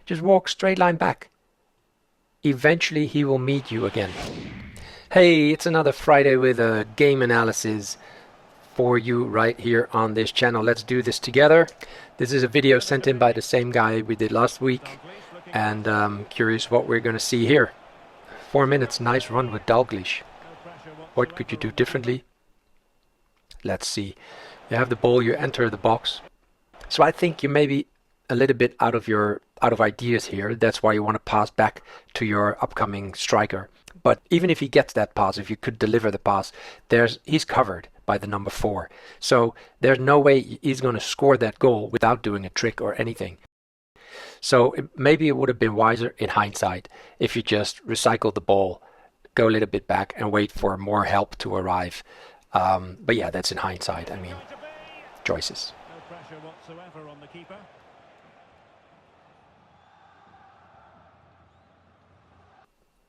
Just walk straight line back. Eventually he will meet you again. Hey, it's another Friday with a game analysis for you right here on this channel. Let's do this together. This is a video sent in by the same guy we did last week, and I'm curious what we're going to see here. 4 minutes, nice run with Dalglish. What could you do differently? Let's see. You have the ball, you enter the box. So I think you may be a little bit out of ideas here. That's why you want to pass back to your upcoming striker. But even if he gets that pass, if you could deliver the pass, he's covered by the number 4. So there's no way he's going to score that goal without doing a trick or anything. So maybe it would have been wiser in hindsight if you just recycle the ball, go a little bit back and wait for more help to arrive. But yeah, that's in hindsight. I mean, choices. No pressure whatsoever on the keeper.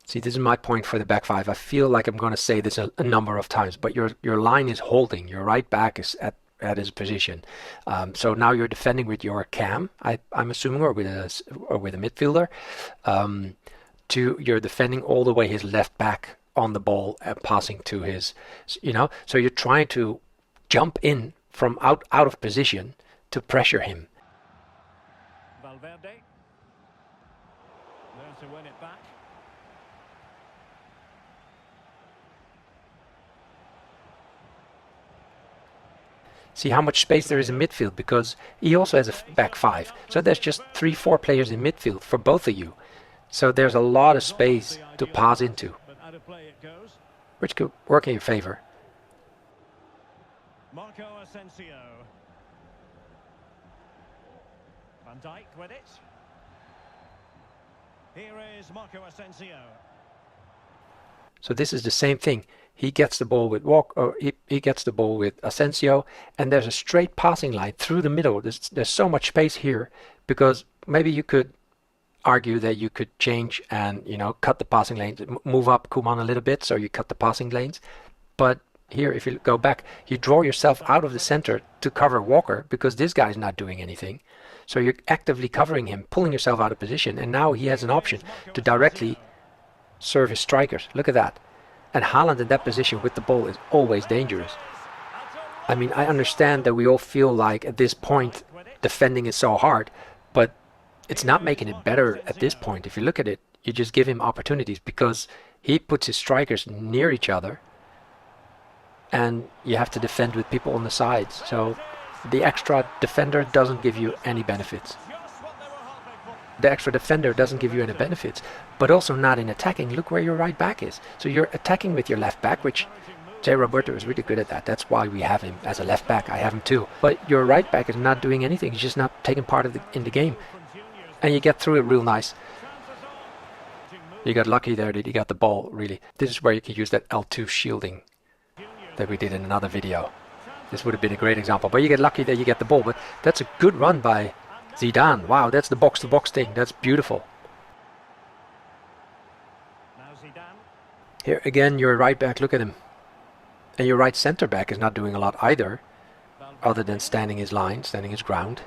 See, this is my point for the back five. I feel like I'm going to say this a number of times, but your line is holding. Your right back is at his position. So now you're defending with your cam, I'm assuming, or with a midfielder. You're defending all the way his left back on the ball and passing to his, so you're trying to jump in from out of position to pressure him. Valverde. Learn to win it back. See how much space there is in midfield, because he also has a back five. So there's just 3-4 players in midfield for both of you. So there's a lot of space to pass into, which could work in your favor. Marco Asensio. Van Dijk with it. Here is Marco Asensio. So this is the same thing. He gets the ball with he gets the ball with Asensio, and there's a straight passing line through the middle. There's so much space here, because maybe you could argue that you could change and cut the passing lanes, move up Koeman a little bit, so you cut the passing lanes. But here, if you go back, you draw yourself out of the center to cover Walker, because this guy's not doing anything. So you're actively covering him, pulling yourself out of position, and now he has an option to directly serve his strikers. Look at that. And Haaland in that position with the ball is always dangerous. I mean, I understand that we all feel like at this point defending is so hard, but it's not making it better at this point. If you look at it, you just give him opportunities, because he puts his strikers near each other and you have to defend with people on the sides. So the extra defender doesn't give you any benefits. The extra defender doesn't give you any benefits, but also not in attacking. Look where your right back is. So you're attacking with your left back, which J. Roberto is really good at that. That's why we have him as a left back. I have him too. But your right back is not doing anything. He's just not taking part in the game. And you get through it real nice. You got lucky there that you got the ball, really. This is where you can use that L2 shielding that we did in another video. This would have been a great example. But you get lucky that you get the ball. But that's a good run by Zidane. Wow, that's the box-to-box thing. That's beautiful. Here again, your right back, look at him. And your right center back is not doing a lot either, other than standing his line, standing his ground.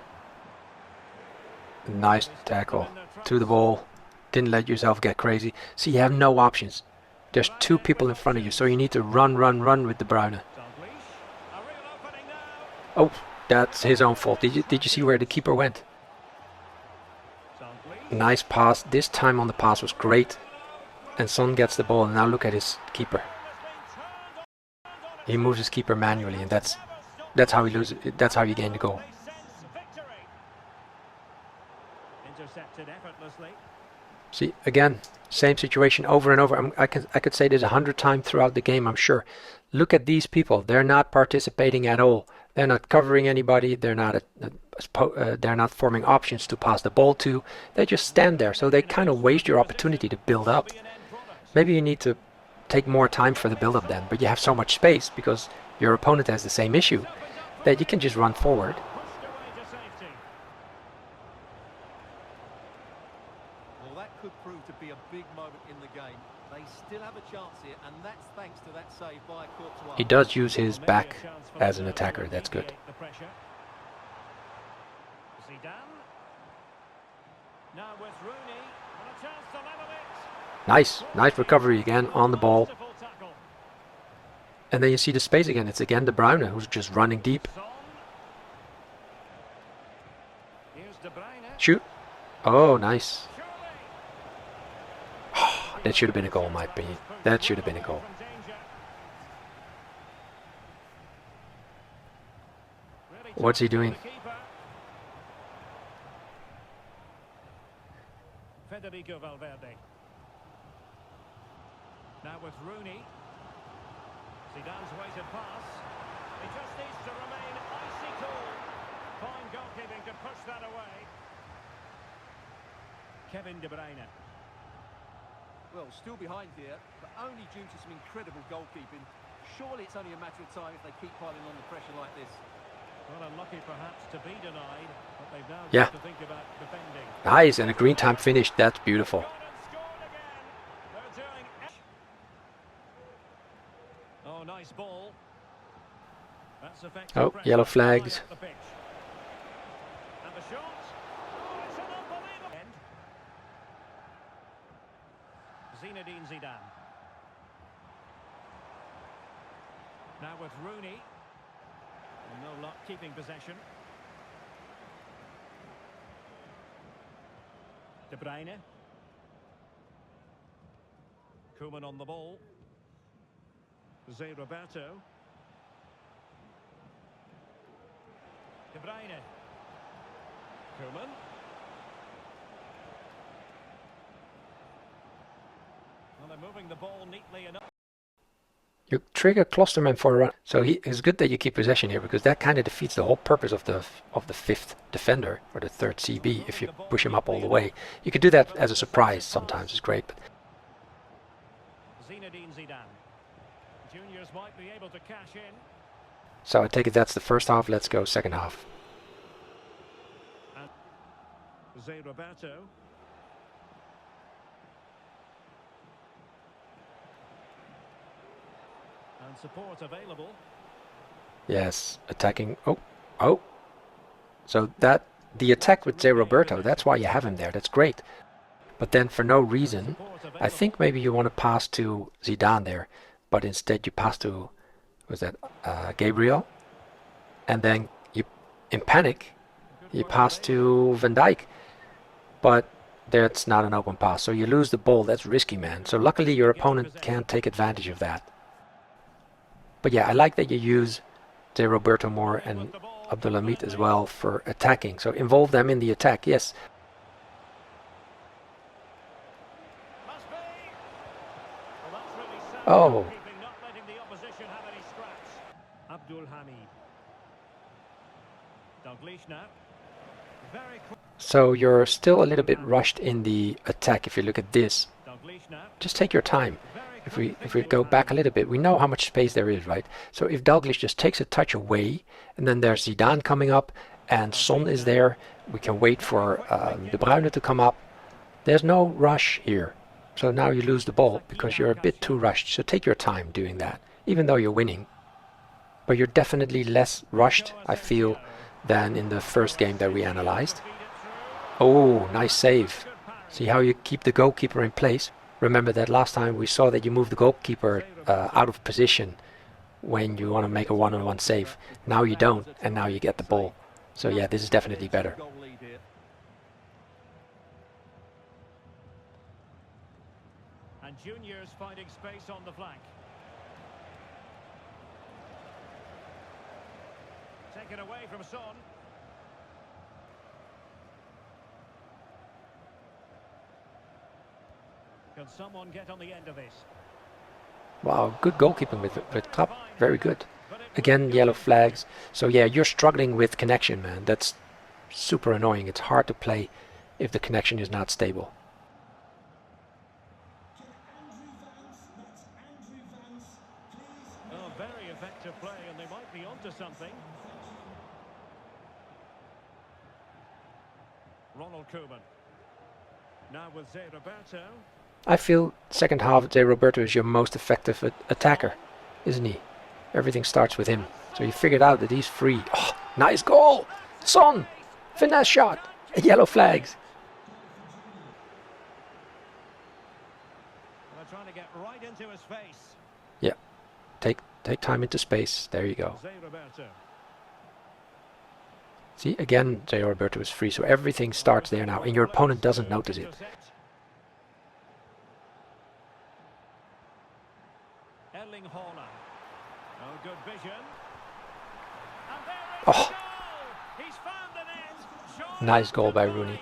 Nice tackle to the ball. Didn't let yourself get crazy. See, you have no options. There's 2 people in front of you, so you need to run with De Bruyne. Oh, that's his own fault. Did you see where the keeper went? Nice pass. This time on the pass was great. And Son gets the ball, and now look at his keeper. He moves his keeper manually, and that's how he loses. That's how you gain the goal. See, again, same situation over and over. I could say this 100 times throughout the game, I'm sure. Look at these people. They're not participating at all. They're not covering anybody. They're not forming options to pass the ball to. They just stand there. So they kind of waste your opportunity to build up. Maybe you need to take more time for the build-up then. But you have so much space because your opponent has the same issue that you can just run forward. Well, that could prove to be a big moment in the game. They still have a chance here, and that's thanks to that save by Courtois. He does use his back as an attacker. That's good. Now with Rooney, and a chance to level it. Nice recovery again on the ball. Wonderful tackle. And then you see the space again. It's again De Bruyne who's just running deep. Son. Here's De Bruyne. Shoot. Oh, nice. Surely. That should have been a goal, in my opinion. That should have been a goal. From danger. Really What's he tough for doing? the keeper. Federico Valverde. Now with Rooney. Zidane's weighted pass. He just needs to remain icy cool. Fine goalkeeping to push that away. Kevin De Bruyne. Well, still behind here, but only due to some incredible goalkeeping. Surely it's only a matter of time if they keep piling on the pressure like this. Well, unlucky perhaps to be denied, but they've now Yeah. got to think about defending. Nice, and a green time finish. That's beautiful. Gone and scored again. They're doing it. Oh, nice ball. That's effective Oh, pressure yellow right flags. up the pitch. And the shot. Oh, it's an unbelievable end. Zinedine Zidane. Now with Rooney. And no luck keeping possession. De Bruyne. Koeman on the ball. Zé Roberto. De Bruyne. Koeman. Well, they're moving the ball neatly enough. You trigger Klosterman for a run. So it's good that you keep possession here, because that kind of defeats the whole purpose of the fifth defender or the third CB. If you push him up all the way, you could do that as a surprise. Sometimes it's great. But Zinedine Zidane. Juniors might be able to cash in. so I take it that's the first half. Let's go second half. And Zé Roberto. And support available. Yes, attacking. Oh. So that the attack with Zé Roberto. That's why you have him there. That's great. But then for no reason, I think maybe you want to pass to Zidane there, but instead you pass to, was that Gabriel, and then you, in panic, you pass to Van Dijk, but that's not an open pass, so you lose the ball. That's risky, man. So luckily your opponent can't take advantage of that. But yeah, I like that you use Zé Roberto more and Abdulhamid as well for attacking. So involve them in the attack, yes. Must be. Well, that's really sound Oh. goalkeeping, not letting the opposition have any scraps. Abdulhamid. Dalglish now. Very quick. So you're still a little bit rushed in the attack. If you look at this, Dalglish now. just take your time. If we go back a little bit, we know how much space there is, right? So if Dalglish just takes a touch away, and then there's Zidane coming up, and Son is there, we can wait for De Bruyne to come up. There's no rush here. So now you lose the ball because you're a bit too rushed. So take your time doing that, even though you're winning. But you're definitely less rushed, I feel, than in the first game that we analyzed. Oh, nice save. See how you keep the goalkeeper in place? Remember that last time we saw that you move the goalkeeper out of position when you want to make a one-on-one save. Now you don't, and now you get the ball. So yeah, this is definitely better. Goal lead here. And juniors finding space on the flank. Taken away from Son. Can someone get on the end of this? Wow, good goalkeeping with Trapp. Very good. Again, yellow flags. So yeah, you're struggling with connection, man. That's super annoying. It's hard to play if the connection is not stable. Oh, very effective play, and they might be onto something. Ronald Koeman. Now with Zé Roberto. I feel second half, Zé Roberto is your most effective attacker, isn't he? Everything starts with him. So you figured out that he's free. Oh, nice goal! Son! Finesse shot! Yellow flags. they're trying to get right into his face. Yeah, take time into space. There you go. Zé Roberto. See, again, Jay Roberto is free, so everything starts there now, and your opponent doesn't notice it. Erling Haaland. Oh, good vision. And there is Oh, the goal. He's found the net. Shot nice goal by to Rooney. volley.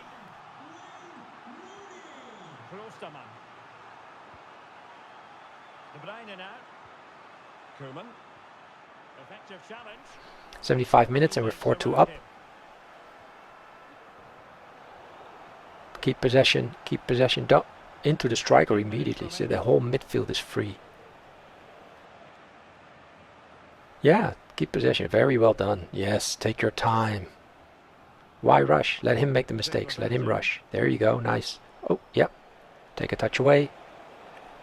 Klostermann. De Bruyne now. Koeman. Effective challenge. 75 minutes, and we're 4-2 up. Keep possession, don't into the striker immediately, so the whole midfield is free. Yeah, keep possession, very well done. Yes, take your time. Why rush? Let him make the mistakes, let him rush. There you go, nice. Oh, yep, take a touch away.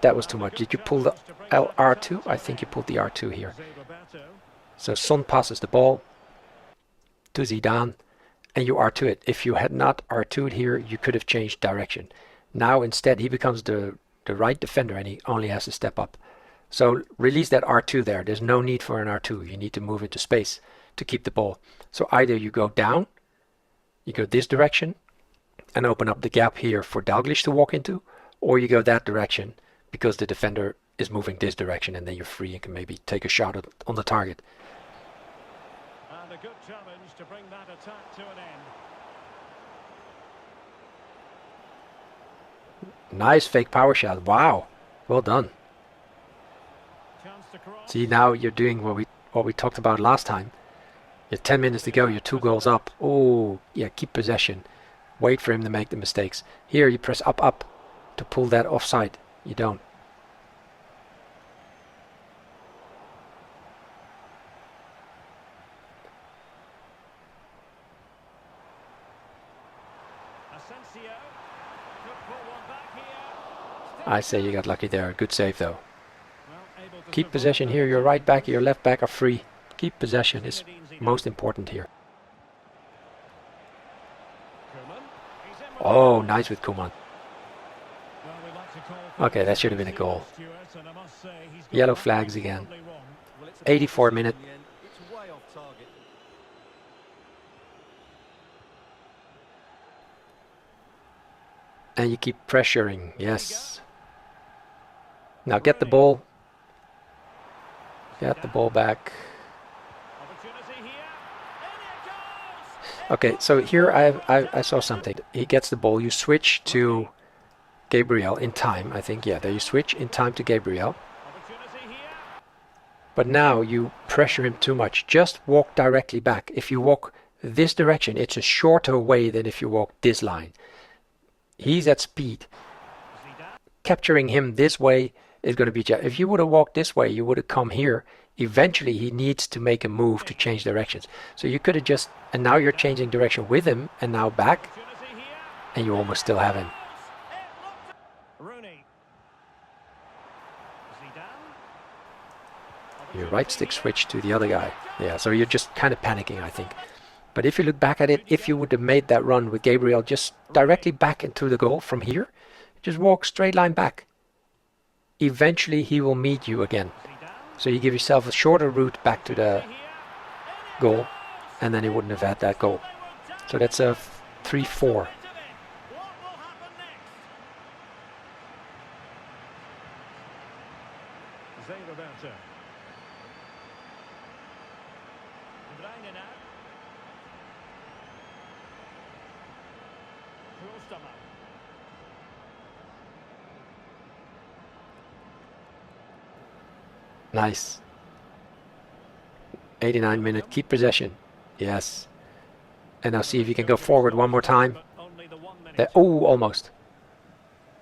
That was too much. Did you pull the R2? I think you pulled the R2 here. So Son passes the ball to Zidane, and you R2 it. If you had not R2'd here, you could have changed direction. Now instead he becomes the right defender, and he only has to step up. So release that R2 there. There's no need for an R2. You need to move into space to keep the ball. So either you go down, you go this direction and open up the gap here for Dalglish to walk into, or you go that direction because the defender is moving this direction, and then you're free and can maybe take a shot on the target. And a good challenge to bring that attack to an end. Nice fake power shot. Wow, well done. Chance to cross. See, now you're doing what we talked about last time. You have 10 minutes to go, you're 2 goals up. Oh, yeah, keep possession. Wait for him to make the mistakes. Here you press up to pull that offside. You don't. Asensio. Could pull one back here. I say you got lucky there. Good save though. Well, able to Keep survive possession that here. Your right back, your left back are free. Keep possession is most important here. Koeman. He's in with Oh, nice with Koeman. Well, we'd like to call Okay, that should have been a goal. Stuart, and I must say he's got Yellow that flags again. probably wrong. Well, it's a 84 ball minute. in the end. It's way off target. And you keep pressuring. Yes. Now get the ball. Get the ball back. Opportunity here. And it goes. Okay, so here I saw something. He gets the ball. You switch to Gabriel in time, I think. Yeah, there you switch in time to Gabriel. Opportunity here. But now you pressure him too much. Just walk directly back. If you walk this direction, it's a shorter way than if you walk this line. He's at speed. Zidane. Capturing him this way is going to be... If you would have walked this way, you would have come here. Eventually, he needs to make a move to change directions. So you could have just... And now you're changing direction with him, and now back, Opportunity here. and you almost still have him. Rooney. Zidane. Your right stick switch to the other guy. Yeah, so you're just kind of panicking, I think. But if you look back at it, if you would have made that run with Gabriel just directly back into the goal from here, just walk straight line back. Eventually he will meet you again. So you give yourself a shorter route back to the goal, and then he wouldn't have had that goal. So that's a 3-4. What will happen next? Zé Roberto. De Bruyne now. Klostermann. Nice. 89 minute, keep possession. Yes. And now see if you can go forward one more time. But only the 1 minute. There, oh, almost.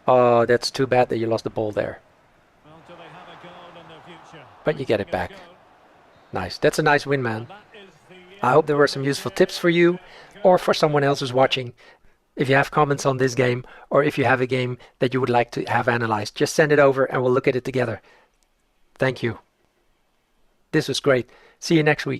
Oh, that's too bad that you lost the ball there. Well, do they have a goal in their future? But you get it Give a back. go. Nice. That's a nice win, man. That is the I hope there were some useful tips for you or for someone else who's watching. If you have comments on this game, or if you have a game that you would like to have analyzed, just send it over and we'll look at it together. Thank you. This was great. See you next week.